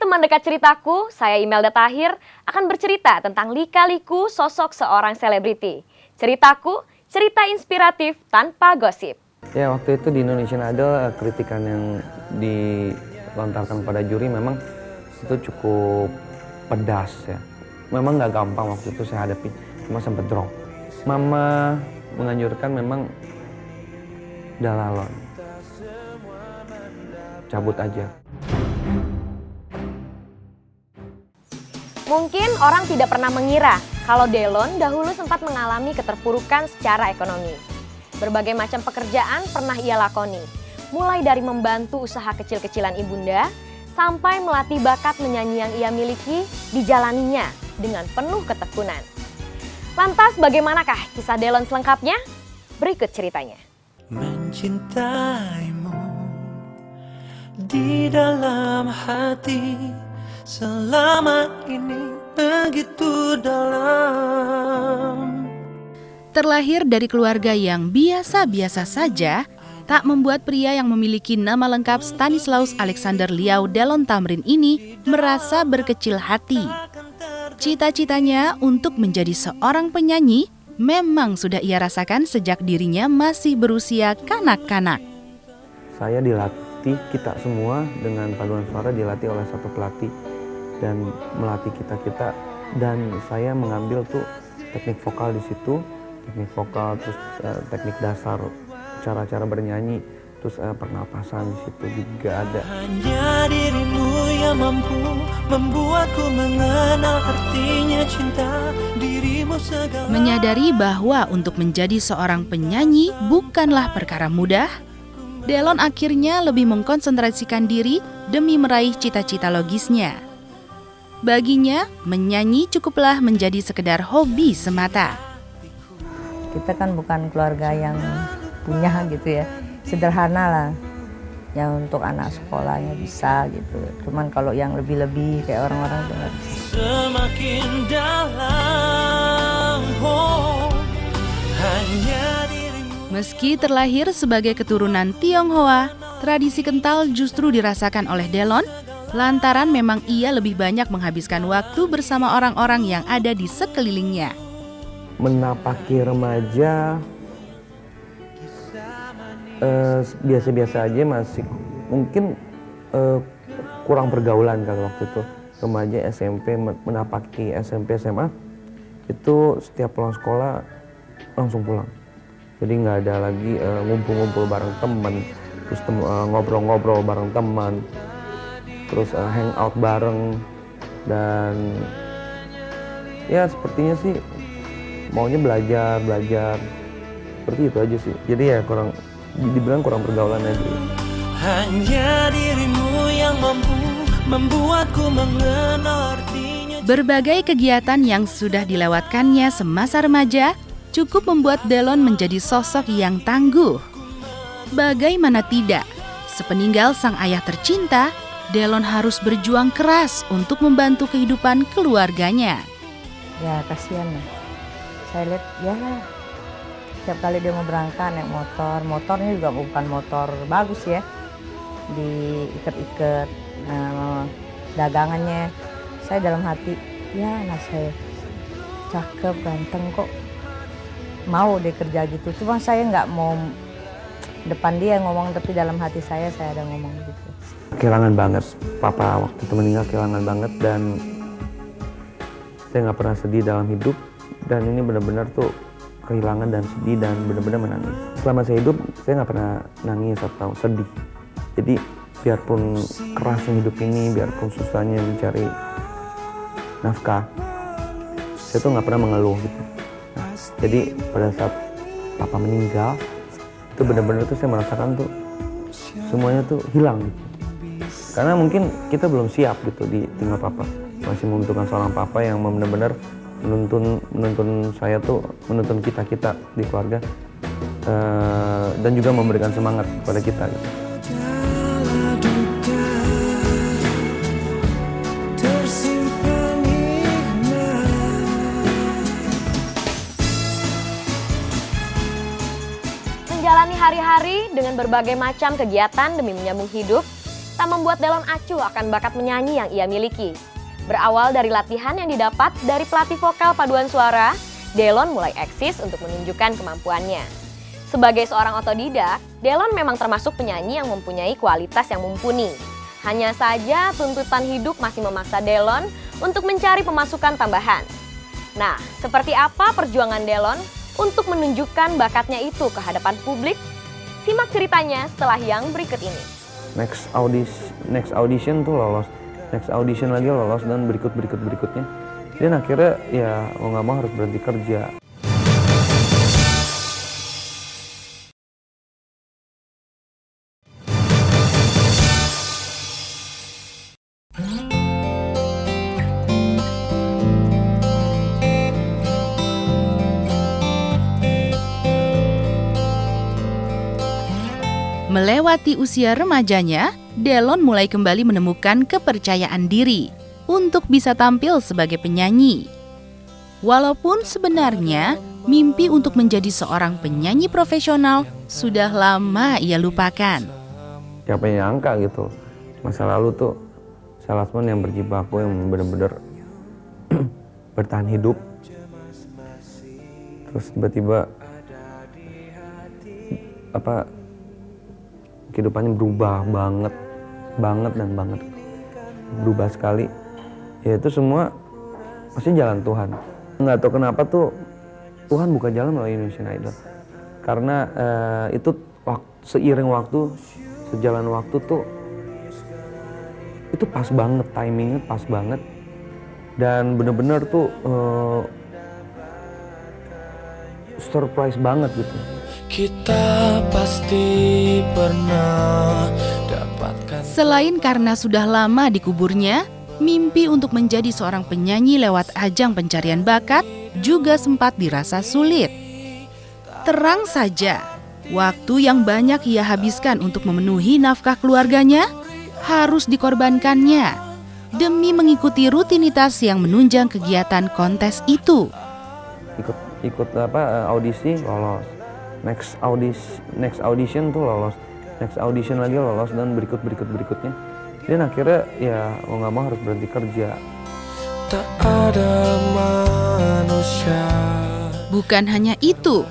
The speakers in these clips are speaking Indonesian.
teman dekat ceritaku, saya Imelda Tahir akan bercerita tentang lika-liku sosok seorang selebriti. Ceritaku, cerita inspiratif tanpa gosip. Ya, waktu itu di Indonesian Idol kritikan yang dilontarkan pada juri memang itu cukup pedas ya. Memang nggak gampang waktu itu saya hadapi, cuma sempat drop. Mama menganjurkan memang Dalalon, cabut aja. Mungkin orang tidak pernah mengira kalau Delon dahulu sempat mengalami keterpurukan secara ekonomi. Berbagai macam pekerjaan pernah ia lakoni, mulai dari membantu usaha kecil-kecilan ibunda, sampai melatih bakat menyanyi yang ia miliki dijalaninya dengan penuh ketekunan. Lantas bagaimanakah kisah Delon selengkapnya? Berikut ceritanya. Mencintaimu di dalam hati selama ini begitu dalam. Terlahir dari keluarga yang biasa-biasa saja, tak membuat pria yang memiliki nama lengkap Stanislaus Alexander Liau Delon Thamrin ini merasa berkecil hati. Cita-citanya untuk menjadi seorang penyanyi memang sudah ia rasakan sejak dirinya masih berusia kanak-kanak. Saya dilatih, kita semua dengan paduan suara dilatih oleh satu pelatih dan melatih kita dan saya mengambil tuh teknik vokal di situ, teknik vokal terus teknik dasar cara-cara bernyanyi, terus pernapasan di situ juga ada. Hanya dirimu yang mampu membuatku mengenal artinya cinta dirimu segala. Menyadari bahwa untuk menjadi seorang penyanyi bukanlah perkara mudah, Delon akhirnya lebih mengkonsentrasikan diri demi meraih cita-cita logisnya. Baginya, menyanyi cukuplah menjadi sekedar hobi semata. Kita kan bukan keluarga yang punya gitu ya, sederhana lah. Ya untuk anak sekolahnya bisa gitu. Cuman kalau yang lebih-lebih kayak orang-orang itu nggak bisa. Semakin dalam, oh, hanya dirimu. Meski terlahir sebagai keturunan Tionghoa, tradisi kental justru dirasakan oleh Delon lantaran memang ia lebih banyak menghabiskan waktu bersama orang-orang yang ada di sekelilingnya. Menapaki remaja biasa-biasa aja, masih mungkin kurang pergaulan kalau waktu itu remaja SMP menapaki SMP SMA itu setiap pulang sekolah langsung pulang, jadi nggak ada lagi ngumpul-ngumpul bareng teman, terus ngobrol-ngobrol bareng teman, terus hangout bareng, dan ya sepertinya sih maunya belajar seperti itu aja sih. Jadi ya dibilang kurang pergaulan aja. Hanya dirimu yang mampu membuatku mengenal artinya. Berbagai kegiatan yang sudah dilewatkannya semasa remaja cukup membuat Delon menjadi sosok yang tangguh. Bagaimana tidak, sepeninggal sang ayah tercinta, Delon harus berjuang keras untuk membantu kehidupan keluarganya. Ya kasihan lah. Saya lihat ya setiap kali dia mau berangkat naik motornya juga bukan motor bagus ya, diikat-ikat dagangannya. Saya dalam hati, ya anak saya cakep, ganteng kok mau dia kerja gitu. Cuma saya nggak mau depan dia ngomong, tapi dalam hati saya ada ngomong gitu. Kehilangan banget, papa waktu itu meninggal, kehilangan banget, dan saya nggak pernah sedih dalam hidup. Dan ini benar-benar tuh kehilangan dan sedih dan benar-benar menangis. Selama saya hidup, saya nggak pernah nangis atau sedih. Jadi biarpun kerasnya hidup ini, biarpun susahnya mencari nafkah, saya tuh nggak pernah mengeluh gitu. Nah, jadi pada saat papa meninggal, itu benar-benar tuh saya merasakan tuh semuanya tuh hilang gitu. Karena mungkin kita belum siap gitu ditinggal papa. Masih membutuhkan seorang papa yang benar-benar menuntun saya tuh, menuntun kita di keluarga, dan juga memberikan semangat kepada kita gitu. Menjalani hari-hari dengan berbagai macam kegiatan demi menyambung hidup, tak membuat Delon acuh akan bakat menyanyi yang ia miliki. Berawal dari latihan yang didapat dari pelatih vokal paduan suara, Delon mulai eksis untuk menunjukkan kemampuannya. Sebagai seorang otodidak, Delon memang termasuk penyanyi yang mempunyai kualitas yang mumpuni. Hanya saja tuntutan hidup masih memaksa Delon untuk mencari pemasukan tambahan. Nah, seperti apa perjuangan Delon untuk menunjukkan bakatnya itu ke hadapan publik? Simak ceritanya setelah yang berikut ini. Next audition tuh lolos, next audition lagi lolos, dan berikutnya. Dan akhirnya ya mau nggak mau harus berhenti kerja. Melewati usia remajanya, Delon mulai kembali menemukan kepercayaan diri untuk bisa tampil sebagai penyanyi. Walaupun sebenarnya mimpi untuk menjadi seorang penyanyi profesional sudah lama ia lupakan. Siapa yang nyangka gitu, masa lalu tuh salesman yang berjibaku, yang benar-benar bertahan hidup. Terus tiba-tiba kehidupannya berubah banget, berubah sekali. Ya itu semua pasti jalan Tuhan. Nggak tahu kenapa tuh Tuhan buka jalan melalui Indonesian Idol. Karena itu seiring waktu, sejalan waktu tuh itu pas banget, timingnya pas banget. Dan bener-bener tuh surprise banget gitu. Kita pasti pernah dapatkan. Selain karena sudah lama dikuburnya, mimpi untuk menjadi seorang penyanyi lewat ajang pencarian bakat juga sempat dirasa sulit. Terang saja, waktu yang banyak ia habiskan untuk memenuhi nafkah keluarganya harus dikorbankannya demi mengikuti rutinitas yang menunjang kegiatan kontes itu. Ikut audisi lolos. Next audition tuh lolos, next audition lagi lolos, dan berikutnya. Dan akhirnya ya mau nggak mau harus berhenti kerja. Tak ada manusia. Bukan hanya itu,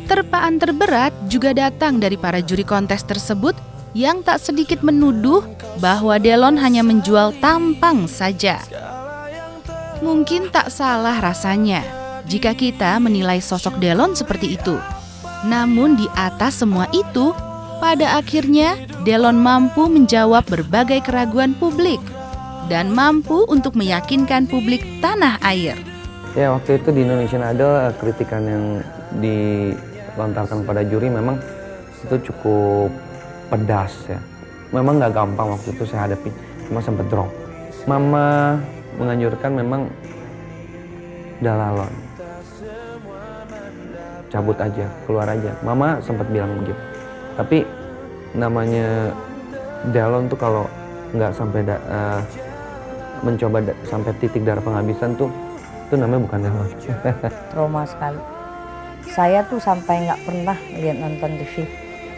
terpaan terberat juga datang dari para juri kontes tersebut yang tak sedikit menuduh bahwa Delon hanya menjual tampang saja. Mungkin tak salah rasanya jika kita menilai sosok Delon seperti itu. Namun di atas semua itu, pada akhirnya Delon mampu menjawab berbagai keraguan publik dan mampu untuk meyakinkan publik tanah air. Ya waktu itu di Indonesian Idol, kritikan yang dilontarkan pada juri memang itu cukup pedas ya. Memang nggak gampang waktu itu saya hadapi, cuma sempat drop. Mama menganjurkan memang Dalalon, cabut aja, keluar aja. Mama sempat bilang begitu. Tapi namanya Delon tuh kalau nggak sampai mencoba sampai titik darah penghabisan tuh, itu namanya bukan Delon. Trauma sekali. Saya tuh sampai nggak pernah lihat nonton TV.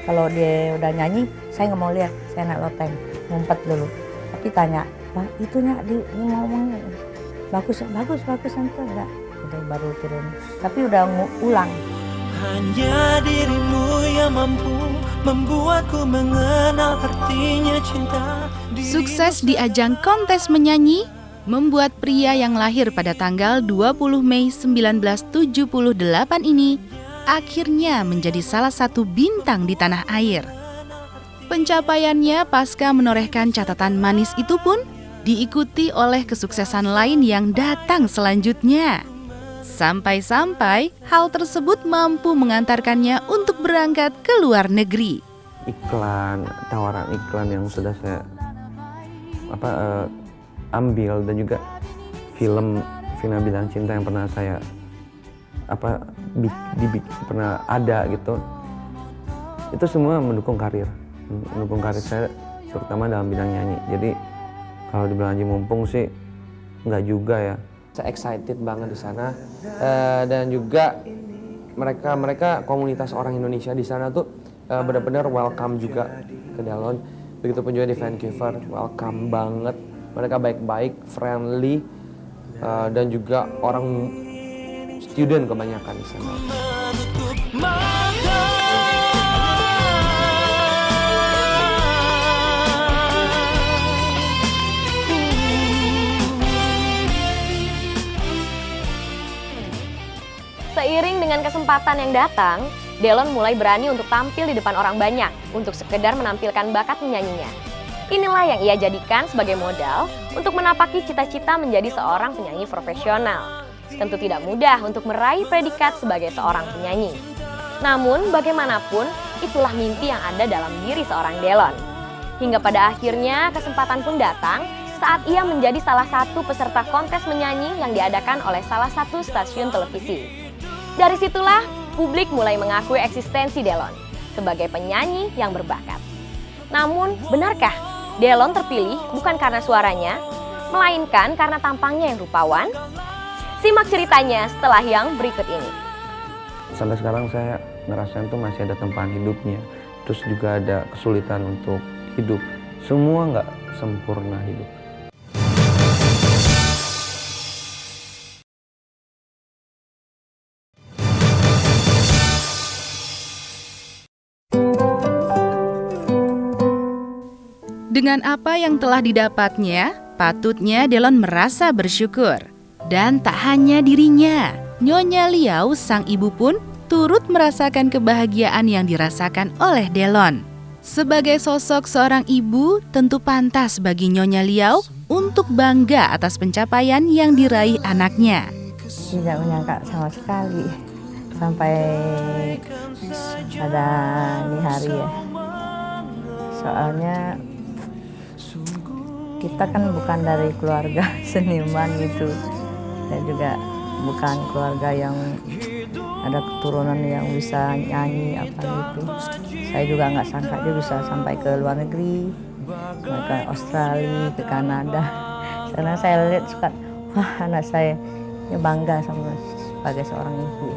Kalau dia udah nyanyi, saya nggak mau lihat. Saya naik loteng, ngumpet dulu. Tapi tanya, Pak, itunya ini ngomongnya bagus nanti enggak. Udah baru turun. Tapi udah ulang. Hanya dirimu yang mampu membuatku mengenal artinya cinta. Sukses di ajang kontes menyanyi membuat pria yang lahir pada tanggal 20 Mei 1978 ini akhirnya menjadi salah satu bintang di tanah air. Pencapaiannya pasca menorehkan catatan manis itu pun diikuti oleh kesuksesan lain yang datang selanjutnya. Sampai-sampai hal tersebut mampu mengantarkannya untuk berangkat ke luar negeri. Tawaran iklan yang sudah saya ambil, dan juga film Vina Bintang Cinta yang pernah saya pernah ada gitu. Itu semua mendukung karir saya, terutama dalam bidang nyanyi. Jadi kalau dibilang Haji mumpung sih nggak juga ya. Saya excited banget di sana, dan juga mereka komunitas orang Indonesia di sana tuh benar-benar welcome juga ke Delon. Begitupun juga di Vancouver, welcome banget. Mereka baik-baik, friendly, dan juga orang student kebanyakan di sana. Menutup mata. Seiring dengan kesempatan yang datang, Delon mulai berani untuk tampil di depan orang banyak untuk sekedar menampilkan bakat menyanyinya. Inilah yang ia jadikan sebagai modal untuk menapaki cita-cita menjadi seorang penyanyi profesional. Tentu tidak mudah untuk meraih predikat sebagai seorang penyanyi. Namun bagaimanapun, itulah mimpi yang ada dalam diri seorang Delon. Hingga pada akhirnya kesempatan pun datang saat ia menjadi salah satu peserta kontes menyanyi yang diadakan oleh salah satu stasiun televisi. Dari situlah publik mulai mengakui eksistensi Delon sebagai penyanyi yang berbakat. Namun, benarkah Delon terpilih bukan karena suaranya, melainkan karena tampangnya yang rupawan? Simak ceritanya setelah yang berikut ini. Sampai sekarang saya ngerasain tuh masih ada tempahan hidupnya. Terus juga ada kesulitan untuk hidup. Semua nggak sempurna hidup. Dengan apa yang telah didapatnya, patutnya Delon merasa bersyukur. Dan tak hanya dirinya, Nyonya Liau, sang ibu pun turut merasakan kebahagiaan yang dirasakan oleh Delon. Sebagai sosok seorang ibu, tentu pantas bagi Nyonya Liau untuk bangga atas pencapaian yang diraih anaknya. Tidak menyangka sama sekali sampai ada ini hari ya. Soalnya kita kan bukan dari keluarga seniman gitu, dan juga bukan keluarga yang ada keturunan yang bisa nyanyi apa gitu. Saya juga nggak sangka dia bisa sampai ke luar negeri, ke Australia, ke Kanada. Karena saya lihat suka, wah anak saya ya bangga sama sebagai seorang ibu.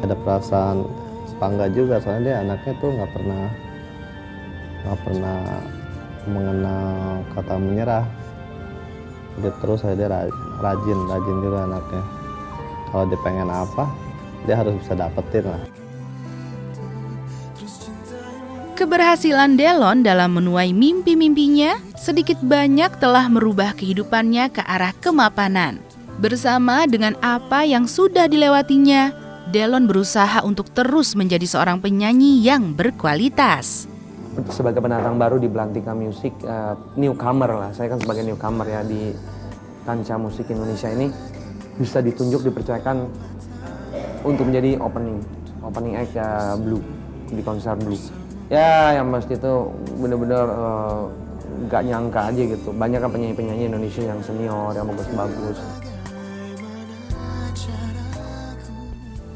Ada perasaan bangga juga soalnya dia anaknya tuh nggak pernah mengenal kata menyerah. Dia terus dia rajin juga anaknya. Kalau dia pengen apa, dia harus bisa dapetin lah. Keberhasilan Delon dalam menuai mimpi-mimpinya sedikit banyak telah merubah kehidupannya ke arah kemapanan. Bersama dengan apa yang sudah dilewatinya, Delon berusaha untuk terus menjadi seorang penyanyi yang berkualitas. Sebagai pendatang baru di Belantika Music, newcomer lah. Saya kan sebagai newcomer ya di kancah musik Indonesia ini, bisa ditunjuk, dipercayakan untuk menjadi opening act Blue di konser Blue. Ya, yang pasti itu bener-bener gak nyangka aja gitu. Banyak kan penyanyi-penyanyi Indonesia yang senior, yang bagus-bagus.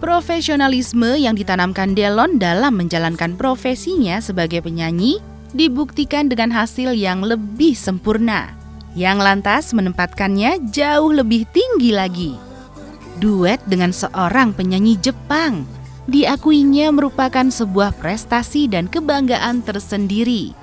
Profesionalisme yang ditanamkan Delon dalam menjalankan profesinya sebagai penyanyi dibuktikan dengan hasil yang lebih sempurna, yang lantas menempatkannya jauh lebih tinggi lagi. Duet dengan seorang penyanyi Jepang diakuinya merupakan sebuah prestasi dan kebanggaan tersendiri.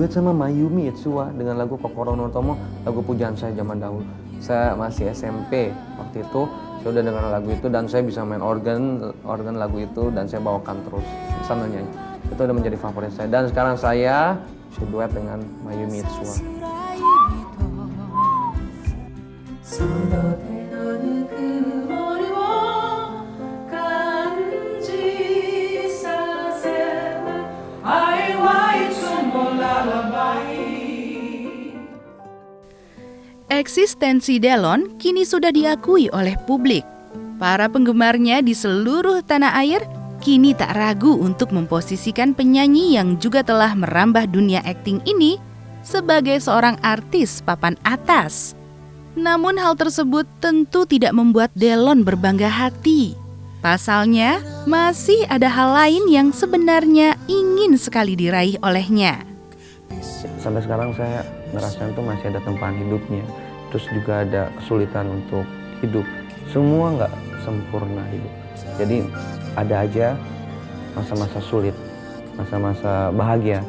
Duet sama Mayumi Itsuwa dengan lagu Kokoro no Tomo, lagu pujaan saya zaman dahulu. Saya masih SMP waktu itu, saya udah dengar lagu itu dan saya bisa main organ lagu itu dan saya bawakan terus sambil nyanyi. Itu udah menjadi favorit saya dan sekarang saya duet dengan Mayumi Itsuwa. Eksistensi Delon kini sudah diakui oleh publik. Para penggemarnya di seluruh tanah air kini tak ragu untuk memposisikan penyanyi yang juga telah merambah dunia akting ini sebagai seorang artis papan atas. Namun hal tersebut tentu tidak membuat Delon berbangga hati. Pasalnya, masih ada hal lain yang sebenarnya ingin sekali diraih olehnya. Sampai sekarang saya ngerasain tuh masih ada tempahan hidupnya. Terus juga ada kesulitan untuk hidup. Semua nggak sempurna hidup. Jadi ada aja masa-masa sulit, masa-masa bahagia.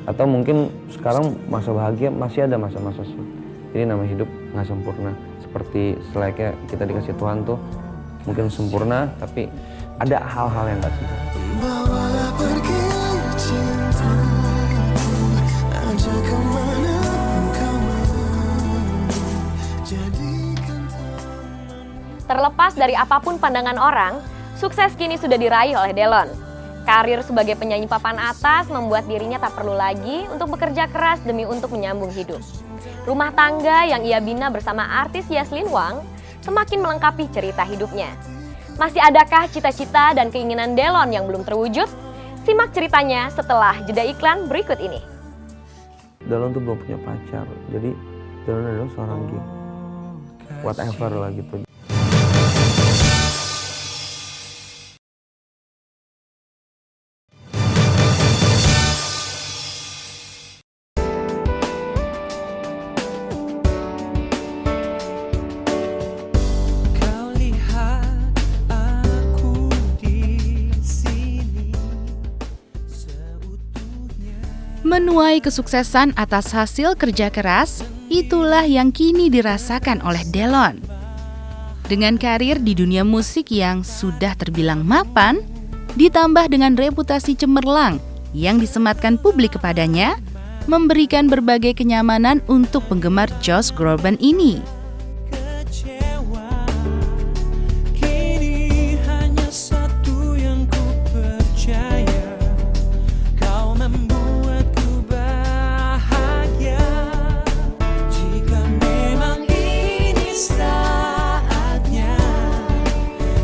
Atau mungkin sekarang masa bahagia masih ada masa-masa sulit. Jadi nama hidup nggak sempurna. Seperti selayaknya kita dikasih Tuhan tuh mungkin sempurna, tapi ada hal-hal yang nggak sempurna. Bawalah pergi cintaku, ajak kemana kau mau, jadikan Terlepas dari apapun pandangan orang, sukses kini sudah diraih oleh Delon. Karir sebagai penyanyi papan atas membuat dirinya tak perlu lagi untuk bekerja keras demi untuk menyambung hidup. Rumah tangga yang ia bina bersama artis Yaslin Wang semakin melengkapi cerita hidupnya. Masih adakah cita-cita dan keinginan Delon yang belum terwujud? Simak ceritanya setelah jeda iklan berikut ini. Delon tuh belum punya pacar, jadi Delon adalah seorang gay. Whatever lah gitu. kau lihat aku di sini seutuhnya. Menuai kesuksesan atas hasil kerja keras, itulah yang kini dirasakan oleh Delon. Dengan karir di dunia musik yang sudah terbilang mapan, ditambah dengan reputasi cemerlang yang disematkan publik kepadanya, memberikan berbagai kenyamanan untuk penggemar Josh Groban ini. Kecewa, kini hanya satu yang ku percaya, kau membuatku bahagia. Jika memang ini saatnya,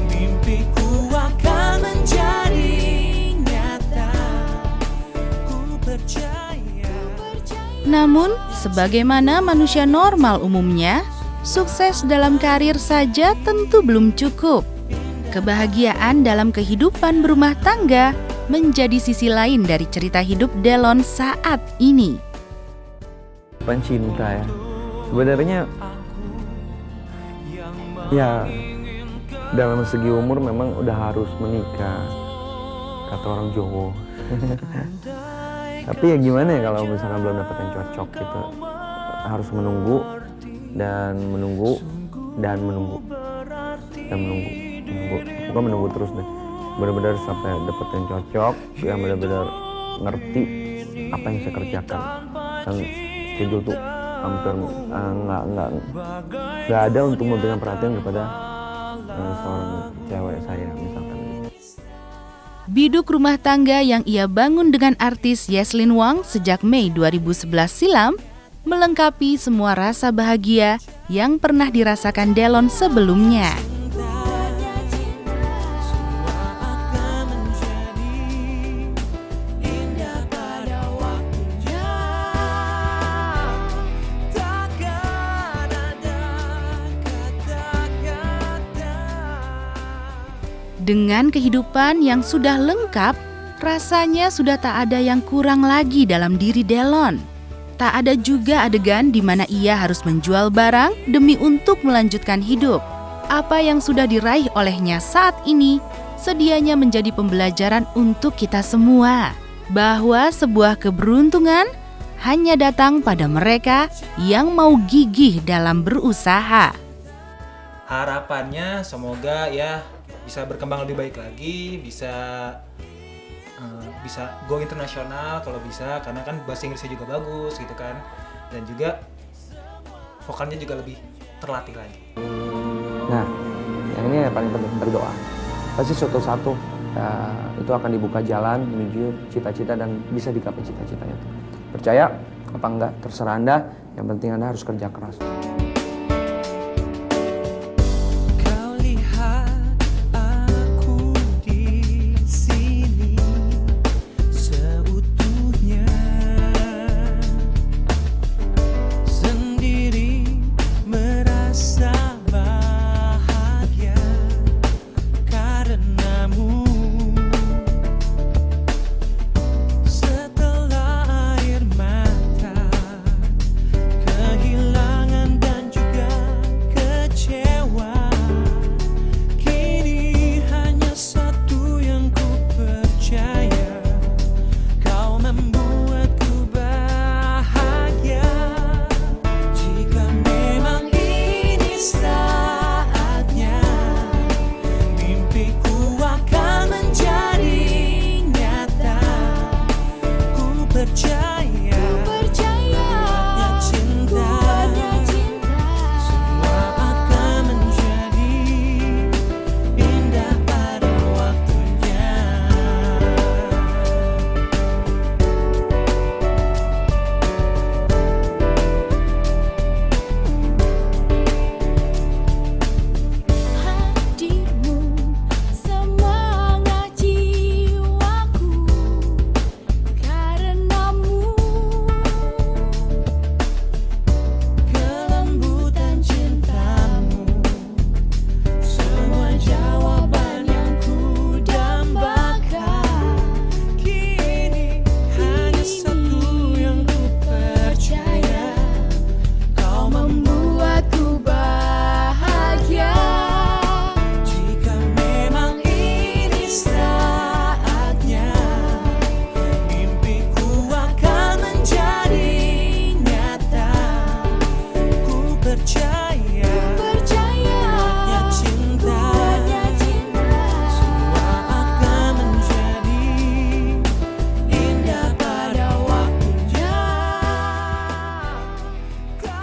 mimpiku akan menjadi nyata. Ku percaya. Namun, sebagaimana manusia normal umumnya, sukses dalam karir saja tentu belum cukup. Kebahagiaan dalam kehidupan berumah tangga menjadi sisi lain dari cerita hidup Delon saat ini. Cinta ya. Sebenarnya ya dalam segi umur memang udah harus menikah, kata orang Jawa. Tapi ya gimana ya kalau misalkan belum dapat yang cocok gitu, harus menunggu dan menunggu dan menunggu dan menunggu, pokoknya menunggu terus deh, benar-benar sampai dapat yang cocok, yang benar-benar ngerti apa yang saya kerjakan. Dan schedule tuh hampir nggak ada untuk memberikan perhatian kepada seorang cewek saya misalkan. Biduk rumah tangga yang ia bangun dengan artis Yaslin Wang sejak Mei 2011 silam melengkapi semua rasa bahagia yang pernah dirasakan Delon sebelumnya. Dengan kehidupan yang sudah lengkap, rasanya sudah tak ada yang kurang lagi dalam diri Delon. Tak ada juga adegan di mana ia harus menjual barang demi untuk melanjutkan hidup. Apa yang sudah diraih olehnya saat ini sedianya menjadi pembelajaran untuk kita semua, bahwa sebuah keberuntungan hanya datang pada mereka yang mau gigih dalam berusaha. Harapannya semoga ya bisa berkembang lebih baik lagi, bisa go internasional kalau bisa, karena kan bahasa Inggrisnya juga bagus gitu kan, dan juga vokalnya juga lebih terlatih lagi. Nah, yang ini yang paling penting, berdoa. Pasti suatu itu akan dibuka jalan menuju cita-cita dan bisa digapai cita-citanya. Percaya apa enggak, terserah Anda, yang penting Anda harus kerja keras. Kau lihat aku di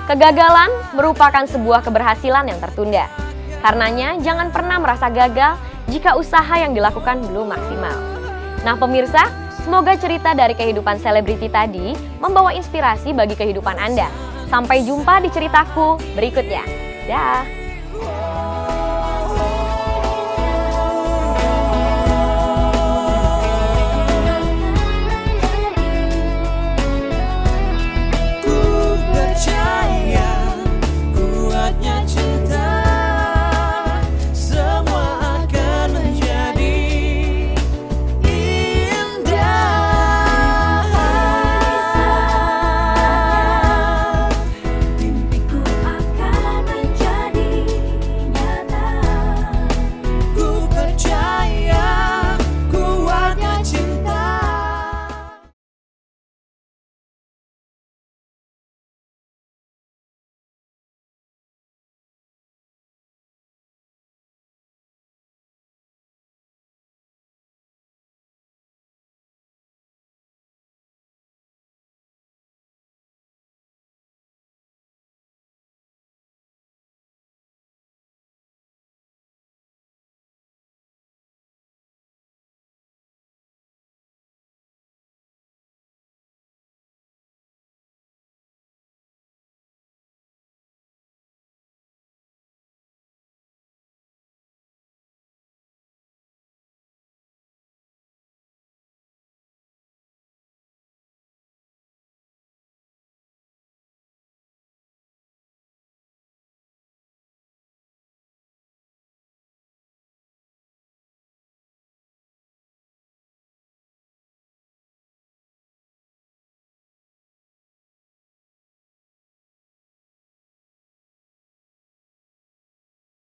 Kegagalan merupakan sebuah keberhasilan yang tertunda. Karenanya, jangan pernah merasa gagal jika usaha yang dilakukan belum maksimal. Nah pemirsa, semoga cerita dari kehidupan selebriti tadi membawa inspirasi bagi kehidupan Anda. Sampai jumpa di ceritaku berikutnya. Dah.